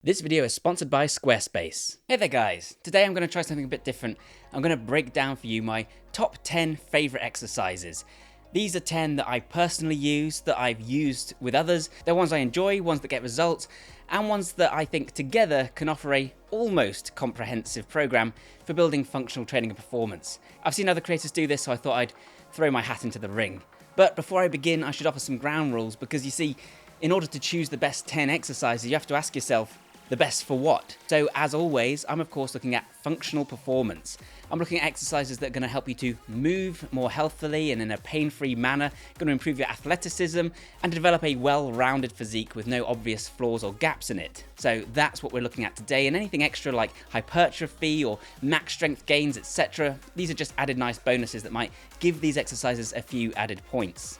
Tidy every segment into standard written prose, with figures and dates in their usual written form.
This video is sponsored by Squarespace. Hey there guys, today I'm going to try something a bit different. I'm going to break down for you my top 10 favourite exercises. These are 10 that I personally use, that I've used with others. They're ones I enjoy, ones that get results, and ones that I think together can offer a almost comprehensive program for building functional training and performance. I've seen other creators do this, so I thought I'd throw my hat into the ring. But before I begin, I should offer some ground rules, because you see, in order to choose the best 10 exercises, you have to ask yourself, the best for what? So as always, I'm of course looking at functional performance. I'm looking at exercises that are going to help you to move more healthily and in a pain-free manner, going to improve your athleticism and develop a well-rounded physique with no obvious flaws or gaps in it. So that's what we're looking at today, and anything extra like hypertrophy or max strength gains, etc. These are just added nice bonuses that might give these exercises a few added points.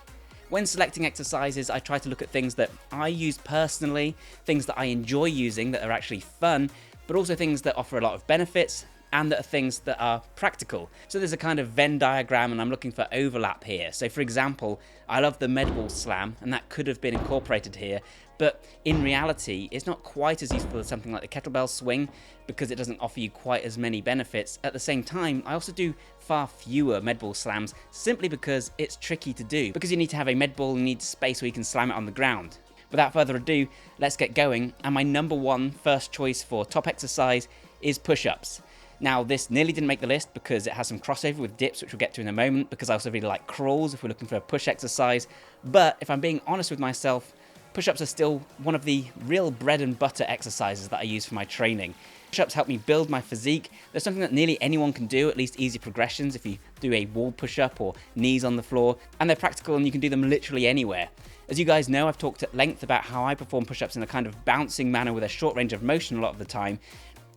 When selecting exercises, I try to look at things that I use personally, things that I enjoy using that are actually fun, but also things that offer a lot of benefits and that are things that are practical. So there's a kind of Venn diagram and I'm looking for overlap here. So for example, I love the med ball slam and that could have been incorporated here, but in reality, it's not quite as useful as something like the kettlebell swing because it doesn't offer you quite as many benefits. At the same time, I also do far fewer med ball slams simply because it's tricky to do, because you need to have a med ball and you need space where you can slam it on the ground. Without further ado, let's get going, and my number one first choice for top exercise is push-ups. Now, this nearly didn't make the list because it has some crossover with dips, which we'll get to in a moment, because I also really like crawls if we're looking for a push exercise. But if I'm being honest with myself, push-ups are still one of the real bread and butter exercises that I use for my training. Push-ups help me build my physique. They're something that nearly anyone can do, at least easy progressions if you do a wall push-up or knees on the floor, and they're practical and you can do them literally anywhere. As you guys know, I've talked at length about how I perform push-ups in a kind of bouncing manner with a short range of motion a lot of the time.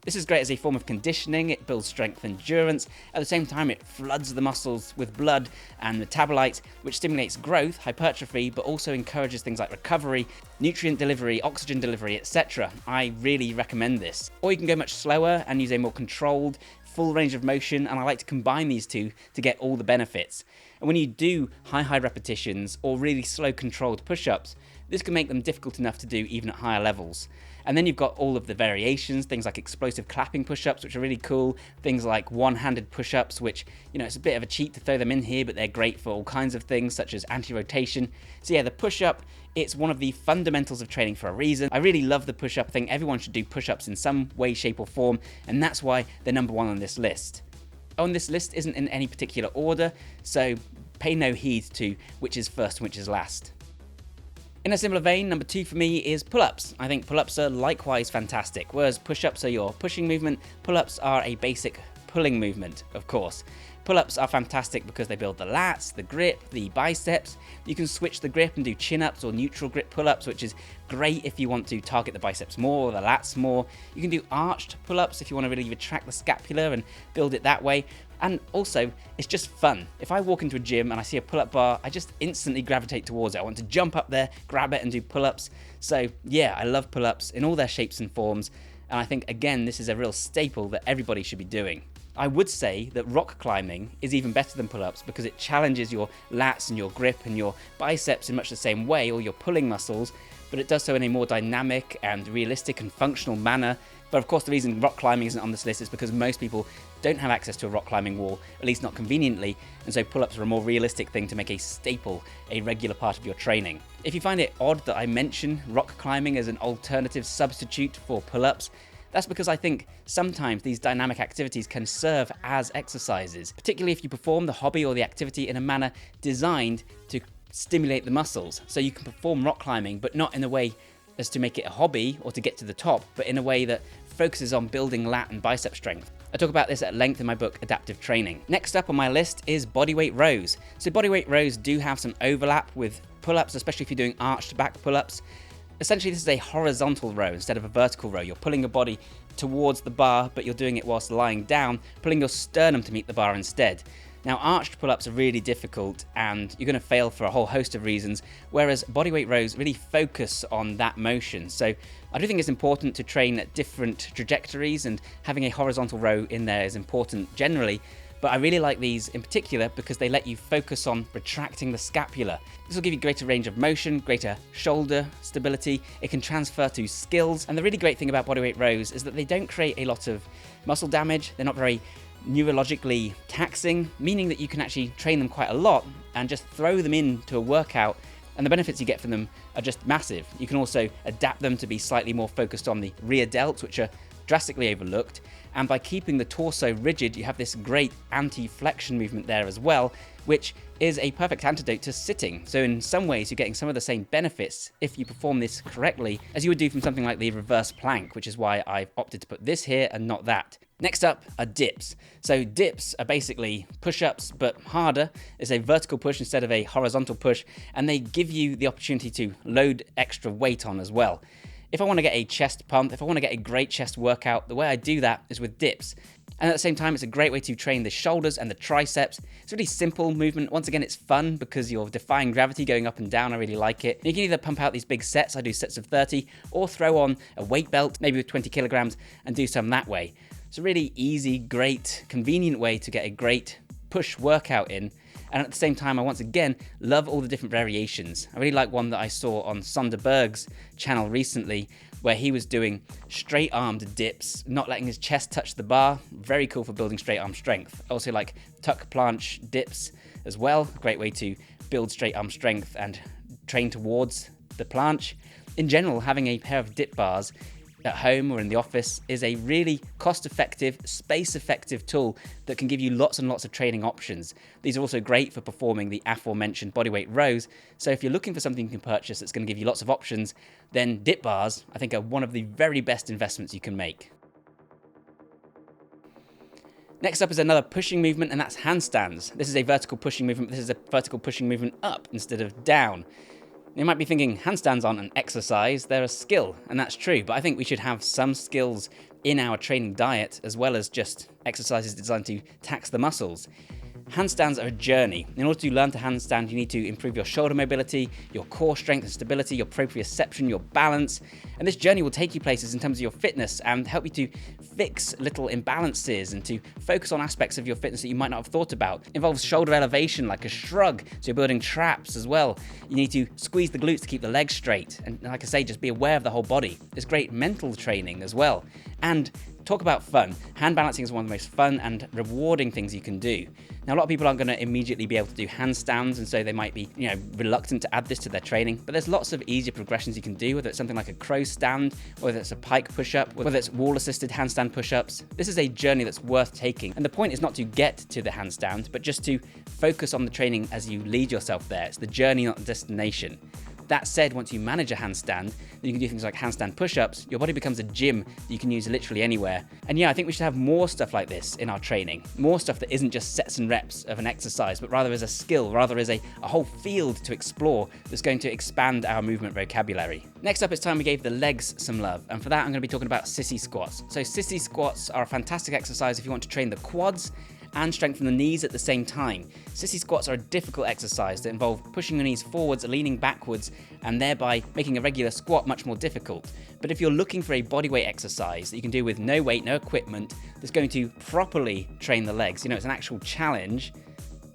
This is great as a form of conditioning. It builds strength and endurance. At the same time, it floods the muscles with blood and metabolites, which stimulates growth, hypertrophy, but also encourages things like recovery, nutrient delivery, oxygen delivery, etc. I really recommend this. Or you can go much slower and use a more controlled, full range of motion, and I like to combine these two to get all the benefits. And when you do high repetitions or really slow controlled push-ups, this can make them difficult enough to do even at higher levels. And then you've got all of the variations, things like explosive clapping push-ups, which are really cool, things like one-handed push-ups, which, it's a bit of a cheat to throw them in here, but they're great for all kinds of things, such as anti-rotation. So yeah, the push-up, it's one of the fundamentals of training for a reason. I really love the push-up thing. Everyone should do push-ups in some way, shape, or form, and that's why they're number one on this list. Oh, and this list isn't in any particular order, so pay no heed to which is first and which is last. In a similar vein, number two for me is pull-ups. I think pull-ups are likewise fantastic. Whereas push-ups are your pushing movement, pull-ups are a basic pulling movement, of course. Pull-ups are fantastic because they build the lats, the grip, the biceps. You can switch the grip and do chin-ups or neutral grip pull-ups, which is great if you want to target the biceps more or the lats more. You can do arched pull-ups if you want to really retract the scapula and build it that way. And also, it's just fun. If I walk into a gym and I see a pull-up bar, I just instantly gravitate towards it. I want to jump up there, grab it, and do pull-ups. So yeah, I love pull-ups in all their shapes and forms. And I think, again, this is a real staple that everybody should be doing. I would say that rock climbing is even better than pull-ups because it challenges your lats and your grip and your biceps in much the same way, or your pulling muscles, but it does so in a more dynamic and realistic and functional manner. But of course, the reason rock climbing isn't on this list is because most people don't have access to a rock climbing wall, at least not conveniently, and so pull-ups are a more realistic thing to make a staple, a regular part of your training. If you find it odd that I mention rock climbing as an alternative substitute for pull-ups, that's because I think sometimes these dynamic activities can serve as exercises, particularly if you perform the hobby or the activity in a manner designed to stimulate the muscles. So you can perform rock climbing, but not in a way as to make it a hobby or to get to the top, but in a way that focuses on building lat and bicep strength. I talk about this at length in my book, Adaptive Training. Next up on my list is bodyweight rows. So bodyweight rows do have some overlap with pull-ups, especially if you're doing arched back pull-ups. Essentially, this is a horizontal row instead of a vertical row. You're pulling your body towards the bar, but you're doing it whilst lying down, pulling your sternum to meet the bar instead. Now, arched pull-ups are really difficult and you're going to fail for a whole host of reasons, whereas bodyweight rows really focus on that motion. So I do think it's important to train at different trajectories, and having a horizontal row in there is important generally, but I really like these in particular because they let you focus on retracting the scapula. This will give you greater range of motion, greater shoulder stability. It can transfer to skills, and the really great thing about bodyweight rows is that they don't create a lot of muscle damage. They're not very neurologically taxing, meaning that you can actually train them quite a lot and just throw them into a workout, and the benefits you get from them are just massive. You can also adapt them to be slightly more focused on the rear delts, which are drastically overlooked, and by keeping the torso rigid, you have this great anti-flexion movement there as well, which is a perfect antidote to sitting. So in some ways, you're getting some of the same benefits if you perform this correctly as you would do from something like the reverse plank, which is why I've opted to put this here and not that. Next up are dips. So dips are basically push-ups, but harder. It's a vertical push instead of a horizontal push, and they give you the opportunity to load extra weight on as well. If I want to get a chest pump, if I want to get a great chest workout, the way I do that is with dips. And at the same time, it's a great way to train the shoulders and the triceps. It's a really simple movement. Once again, it's fun because you're defying gravity going up and down. I really like it. You can either pump out these big sets, I do sets of 30, or throw on a weight belt, maybe with 20 kilograms, and do some that way. It's a really easy, great, convenient way to get a great push workout in. And at the same time, I once again love all the different variations. I really like one that I saw on Sonderberg's channel recently, where he was doing straight armed dips, not letting his chest touch the bar. Very cool for building straight arm strength. Also like tuck planche dips as well. Great way to build straight arm strength and train towards the planche. In general, having a pair of dip bars at home or in the office is a really cost-effective, space-effective tool that can give you lots and lots of training options. These are also great for performing the aforementioned bodyweight rows, so if you're looking for something you can purchase that's going to give you lots of options, then dip bars, I think, are one of the very best investments you can make. Next up is another pushing movement, and that's handstands. This is a vertical pushing movement, but this is a vertical pushing movement up instead of down. You might be thinking handstands aren't an exercise, they're a skill, and that's true, but I think we should have some skills in our training diet as well as just exercises designed to tax the muscles. Handstands are a journey. In order to learn to handstand, you need to improve your shoulder mobility, your core strength and stability, your proprioception, your balance. And this journey will take you places in terms of your fitness and help you to fix little imbalances and to focus on aspects of your fitness that you might not have thought about. It involves shoulder elevation, like a shrug, so you're building traps as well. You need to squeeze the glutes to keep the legs straight. And like I say, just be aware of the whole body. It's great mental training as well. And talk about fun. Hand balancing is one of the most fun and rewarding things you can do. Now, a lot of people aren't going to immediately be able to do handstands, and so they might be, reluctant to add this to their training. But there's lots of easier progressions you can do, whether it's something like a crow stand, whether it's a pike push-up, whether it's wall-assisted handstand push-ups. This is a journey that's worth taking. And the point is not to get to the handstand, but just to focus on the training as you lead yourself there. It's the journey, not the destination. That said, once you manage a handstand, then you can do things like handstand push-ups. Your body becomes a gym that you can use literally anywhere. And yeah, I think we should have more stuff like this in our training. More stuff that isn't just sets and reps of an exercise, but rather as a skill, rather as a whole field to explore that's going to expand our movement vocabulary. Next up, it's time we gave the legs some love. And for that, I'm going to be talking about sissy squats. So sissy squats are a fantastic exercise if you want to train the quads and strengthen the knees at the same time. Sissy squats are a difficult exercise that involve pushing your knees forwards, leaning backwards, and thereby making a regular squat much more difficult. But if you're looking for a bodyweight exercise that you can do with no weight, no equipment, that's going to properly train the legs, it's an actual challenge,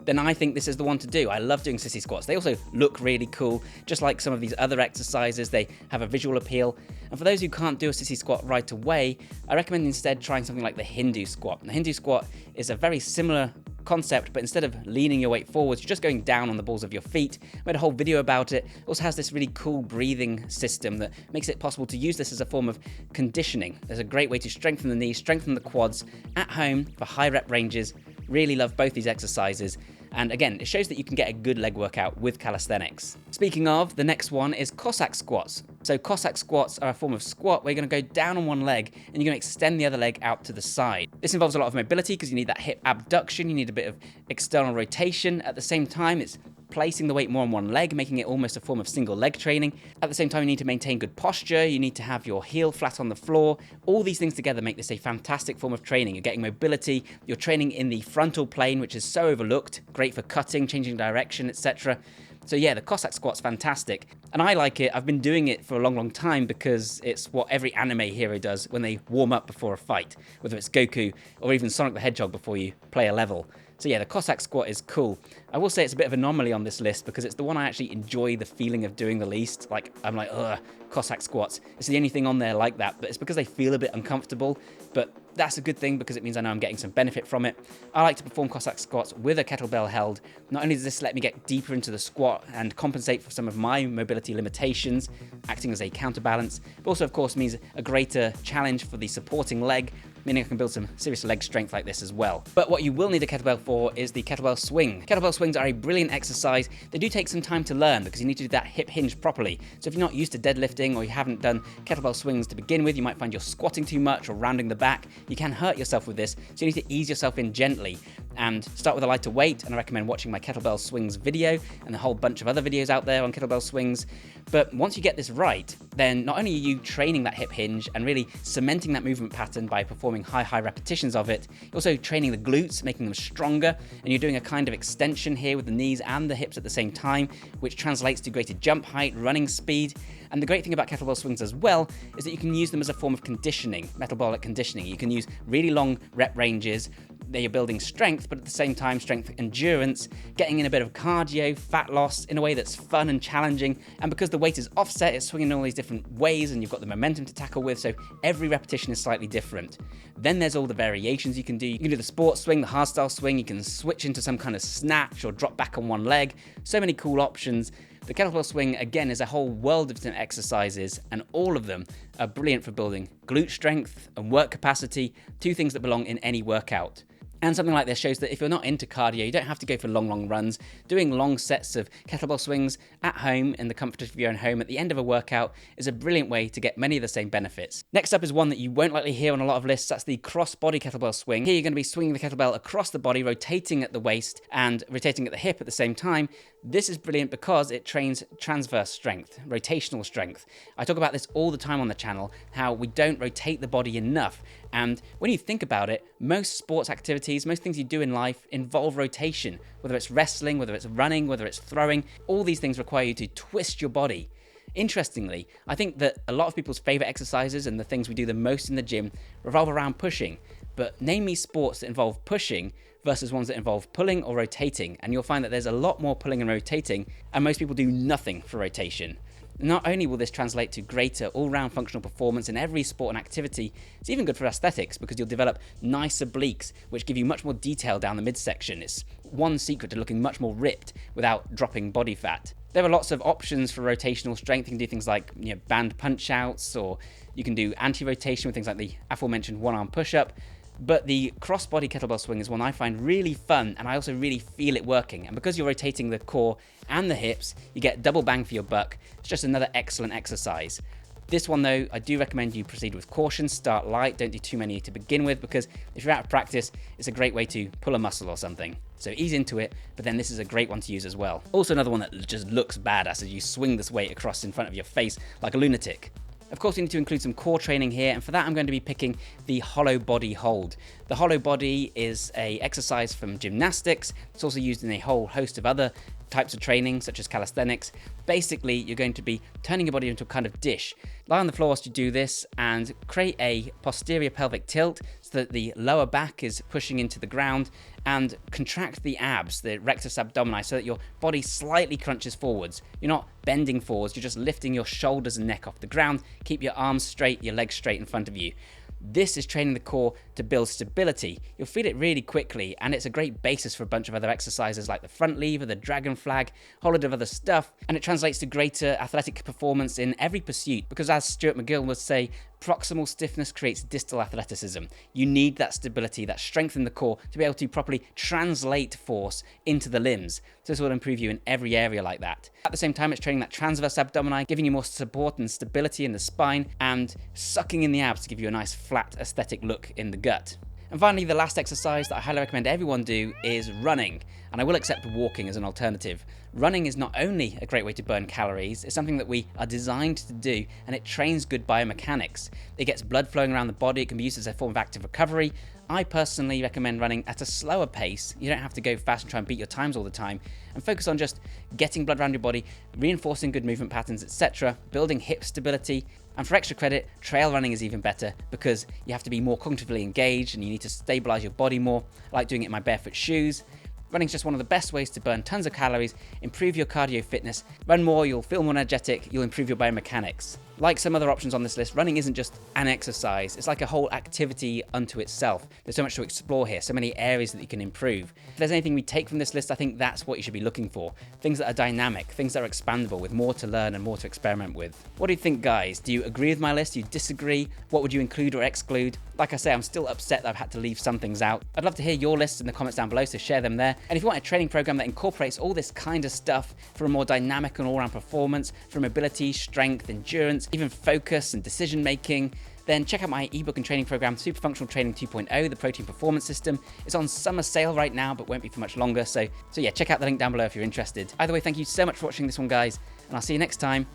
then I think this is the one to do. I love doing sissy squats. They also look really cool, just like some of these other exercises. They have a visual appeal. And for those who can't do a sissy squat right away, I recommend instead trying something like the Hindu squat. And the Hindu squat is a very similar concept, but instead of leaning your weight forwards, you're just going down on the balls of your feet. I made a whole video about it. It also has this really cool breathing system that makes it possible to use this as a form of conditioning. There's a great way to strengthen the knees, strengthen the quads at home for high rep ranges. Really love both these exercises. And again, it shows that you can get a good leg workout with calisthenics. Speaking of, the next one is Cossack squats. So Cossack squats are a form of squat where you're going to go down on one leg and you're going to extend the other leg out to the side. This involves a lot of mobility because you need that hip abduction, you need a bit of external rotation. At the same time, it's placing the weight more on one leg, making it almost a form of single leg training. At the same time, you need to maintain good posture, you need to have your heel flat on the floor. All these things together make this a fantastic form of training. You're getting mobility, you're training in the frontal plane, which is so overlooked, great for cutting, changing direction, etc. So yeah, the Cossack squat's fantastic. And I like it. I've been doing it for a long, long time because it's what every anime hero does when they warm up before a fight, whether it's Goku or even Sonic the Hedgehog before you play a level. So yeah, the Cossack squat is cool. I will say it's a bit of an anomaly on this list because it's the one I actually enjoy the feeling of doing the least. Like, I'm like, ugh, Cossack squats. It's the only thing on there like that, but it's because they feel a bit uncomfortable. But that's a good thing because it means I know I'm getting some benefit from it. I like to perform Cossack squats with a kettlebell held. Not only does this let me get deeper into the squat and compensate for some of my mobility limitations, acting as a counterbalance, but also of course means a greater challenge for the supporting leg, meaning I can build some serious leg strength like this as well. But what you will need a kettlebell for is the kettlebell swing. Kettlebell swings are a brilliant exercise. They do take some time to learn because you need to do that hip hinge properly. So if you're not used to deadlifting or you haven't done kettlebell swings to begin with, you might find you're squatting too much or rounding the back. You can hurt yourself with this, so you need to ease yourself in gently and start with a lighter weight. And I recommend watching my kettlebell swings video and a whole bunch of other videos out there on kettlebell swings. But once you get this right, then not only are you training that hip hinge and really cementing that movement pattern by performing high repetitions of it, you're also training the glutes, making them stronger, and you're doing a kind of extension here with the knees and the hips at the same time, which translates to greater jump height, running speed. And the great thing about kettlebell swings as well is that you can use them as a form of conditioning, metabolic conditioning. You can use really long rep ranges. There you're building strength, but at the same time, strength endurance, getting in a bit of cardio, fat loss in a way that's fun and challenging. And because the weight is offset, it's swinging in all these different ways and you've got the momentum to tackle with, so every repetition is slightly different. Then there's all the variations you can do. You can do the sports swing, the hardstyle swing, you can switch into some kind of snatch or drop back on one leg. So many cool options. The kettlebell swing, again, is a whole world of different exercises, and all of them are brilliant for building glute strength and work capacity, two things that belong in any workout. And something like this shows that if you're not into cardio, you don't have to go for long runs. Doing long sets of kettlebell swings at home in the comfort of your own home at the end of a workout is a brilliant way to get many of the same benefits. Next up is one that you won't likely hear on a lot of lists. That's the crossbody kettlebell swing. Here you're going to be swinging the kettlebell across the body, rotating at the waist and rotating at the hip at the same time. This is brilliant because it trains transverse strength, rotational strength. I talk about this all the time on the channel, how we don't rotate the body enough. And when you think about it, most sports activities, most things you do in life involve rotation, whether it's wrestling, whether it's running, whether it's throwing. All these things require you to twist your body. Interestingly, I think that a lot of people's favorite exercises and the things we do the most in the gym revolve around pushing. But name me sports that involve pushing versus ones that involve pulling or rotating, and you'll find that there's a lot more pulling and rotating, and most people do nothing for rotation. Not only will this translate to greater all-round functional performance in every sport and activity, it's even good for aesthetics because you'll develop nice obliques, which give you much more detail down the midsection. It's one secret to looking much more ripped without dropping body fat. There are lots of options for rotational strength. You can do things like band punch-outs, or you can do anti-rotation with things like the aforementioned one-arm push-up. But the crossbody kettlebell swing is one I find really fun, and I also really feel it working. And because you're rotating the core and the hips, you get double bang for your buck. It's just another excellent exercise. This one though, I do recommend you proceed with caution, start light, don't do too many to begin with, because if you're out of practice, it's a great way to pull a muscle or something. So ease into it, but then this is a great one to use as well. Also another one that just looks badass as you swing this weight across in front of your face like a lunatic. Of course, we need to include some core training here, and for that I'm going to be picking the hollow body hold. The hollow body is an exercise from gymnastics. It's also used in a whole host of other types of training, such as calisthenics. Basically, you're going to be turning your body into a kind of dish. Lie on the floor whilst you do this and create a posterior pelvic tilt so that the lower back is pushing into the ground, and contract the abs, the rectus abdomini, so that your body slightly crunches forwards. You're not bending forwards, you're just lifting your shoulders and neck off the ground. Keep your arms straight, your legs straight in front of you. This is training the core to build stability. You'll feel it really quickly, and it's a great basis for a bunch of other exercises like the front lever, the dragon flag, a whole lot of other stuff, and it translates to greater athletic performance in every pursuit, because as Stuart McGill would say, proximal stiffness creates distal athleticism. You need that stability, that strength in the core to be able to properly translate force into the limbs. So this will improve you in every area like that. At the same time, it's training that transverse abdomini, giving you more support and stability in the spine, and sucking in the abs to give you a nice flat aesthetic look in the gut. And finally, the last exercise that I highly recommend everyone do is running, and I will accept walking as an alternative. Running is not only a great way to burn calories, it's something that we are designed to do, and it trains good biomechanics. It gets blood flowing around the body, it can be used as a form of active recovery. I personally recommend running at a slower pace. You don't have to go fast and try and beat your times all the time, and focus on just getting blood around your body, reinforcing good movement patterns, etc., building hip stability. And for extra credit, trail running is even better because you have to be more cognitively engaged and you need to stabilize your body more. I like doing it in my barefoot shoes. Running's just one of the best ways to burn tons of calories, improve your cardio fitness. Run more, you'll feel more energetic, you'll improve your biomechanics. Like some other options on this list, running isn't just an exercise, it's like a whole activity unto itself. There's so much to explore here, so many areas that you can improve. If there's anything we take from this list, I think that's what you should be looking for. Things that are dynamic, things that are expandable, with more to learn and more to experiment with. What do you think, guys? Do you agree with my list? Do you disagree? What would you include or exclude? Like I say, I'm still upset that I've had to leave some things out. I'd love to hear your lists in the comments down below, so share them there. And if you want a training program that incorporates all this kind of stuff for a more dynamic and all-round performance, for mobility, strength, endurance, even focus and decision making, then check out my ebook and training program, Super Functional Training 2.0, the Protein Performance System. It's on summer sale right now, but won't be for much longer. So yeah, check out the link down below if you're interested. Either way, thank you so much for watching this one, guys, and I'll see you next time.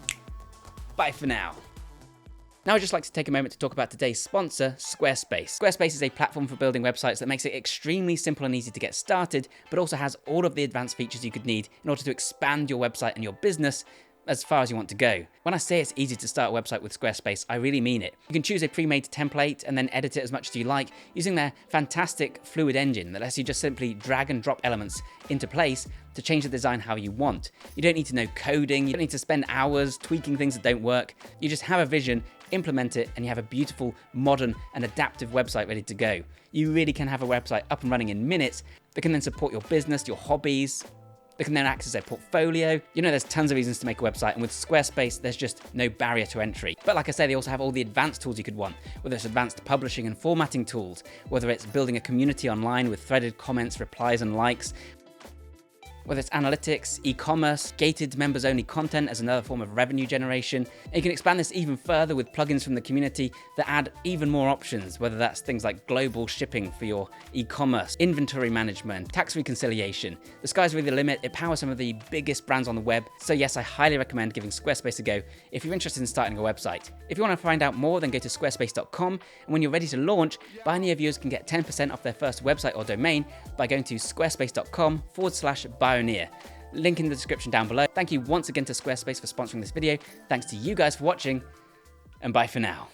Bye for now. Now I'd just like to take a moment to talk about today's sponsor, Squarespace. Squarespace is a platform for building websites that makes it extremely simple and easy to get started, but also has all of the advanced features you could need in order to expand your website and your business as far as you want to go. When I say it's easy to start a website with Squarespace, I really mean it. You can choose a pre-made template and then edit it as much as you like using their fantastic fluid engine that lets you just simply drag and drop elements into place to change the design how you want. You don't need to know coding, you don't need to spend hours tweaking things that don't work. You just have a vision, implement it, and you have a beautiful, modern, and adaptive website ready to go. You really can have a website up and running in minutes that can then support your business, your hobbies. They can then act as a portfolio. You know, there's tons of reasons to make a website, and with Squarespace, there's just no barrier to entry. But like I say, they also have all the advanced tools you could want, whether it's advanced publishing and formatting tools, whether it's building a community online with threaded comments, replies, and likes, whether it's analytics, e-commerce, gated members-only content as another form of revenue generation. And you can expand this even further with plugins from the community that add even more options, whether that's things like global shipping for your e-commerce, inventory management, tax reconciliation. The sky's really the limit. It powers some of the biggest brands on the web. So yes, I highly recommend giving Squarespace a go if you're interested in starting a website. If you want to find out more, then go to squarespace.com. And when you're ready to launch, Pioneer viewers can get 10% off their first website or domain by going to squarespace.com/Pioneer. Link in the description down below. Thank you once again to Squarespace for sponsoring this video. Thanks to you guys for watching, and bye for now.